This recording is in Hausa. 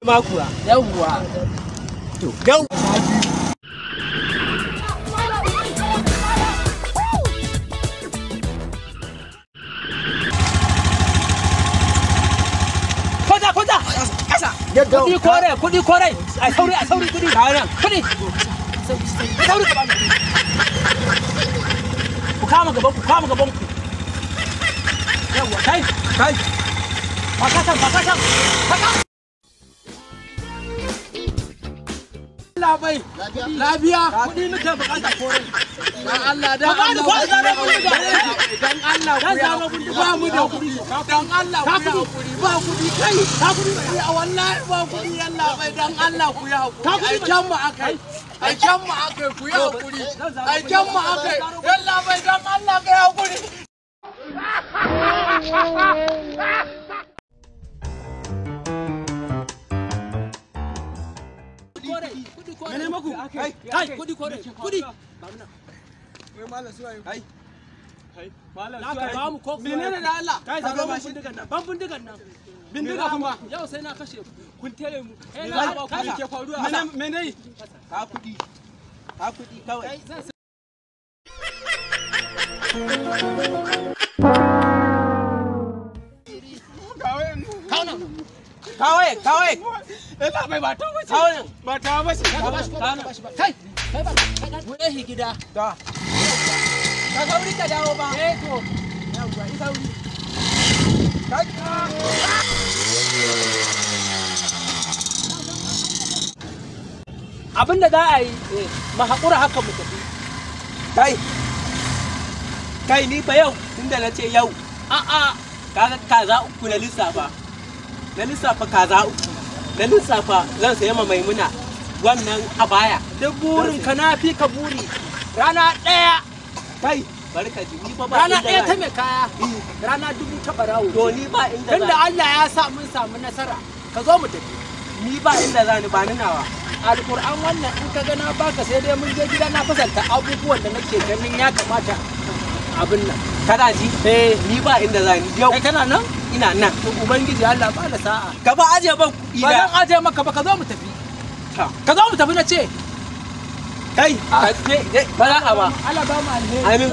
ma kuwa yawwa to yau kwata kasa kudi kore a sauri kudi kudi sauri ka bani ku kama gaban ku yawwa kai pakatan labai lafiya kudi muke bukata kore dan Allah dan Allah dan Allah ba mu da kudi dan Allah ku ya hakuri ba kudi kai ka kudi a wallahi ba kudi yalla bai dan Allah ku ya hakuri ai can mu akai ku ya hakuri ai can mu akai yalla bai dan Allah ka ya hakuri Mene maku? Kai, kudi kore, kudi. Wai mallam suwa yi. Kai. Mallam suwa yi. Ba mu ko. Menene da Allah? Kai zaka ba bindigan nan. Ban bindigan nan. Bindiga kuma. Yau sai na kashe ku. Kun tare mu. Eh na ba ku ke faruwa. Mene? Ka kudi. Ka kudi kawai. Kawai. Ina bai ba ta bace. Kawai. Ba ta bace. Kai ba. Bude shi gida. Da. Ka sauri ka dawo ba. To. Yawwa, i sauri. Kai. Abinda za a yi, mu haƙura haka mu tafi. Kai ni ba yau, tunda na ce yau. A'a, kaga kaza uku na lissafa. Kaza uku. Na lissafa zan sayi ma Maimuna wannan abaya. Duk burin ka na fi ka buri. Rana ɗaya. Kai, barka ji ni fa ba. Rana ɗaya ta mai kaya. Rana dubu ta barawo. To ni ba inda zan. Tunda Allah ya sa mun samu nasara. Ka zo mu tafi. Ni ba inda zani ba ni nawa. Alƙur'an wannan in ka ga na baka sai dai mun je gida na fasanta abubuwan da nake ganin ya kamata abin nan. Kana ji? Ni ba inda zani. Yau. Kai kana nan? Ina nan. To ubangiji Allah ba da sa'a. Ka ba aje ban kuɗi. Ba zan aje maka ba, ka zo mu tafi. Ka zo mu tafi na ce. Kai, ba za a ba. Allah ba mu alheri. Amin.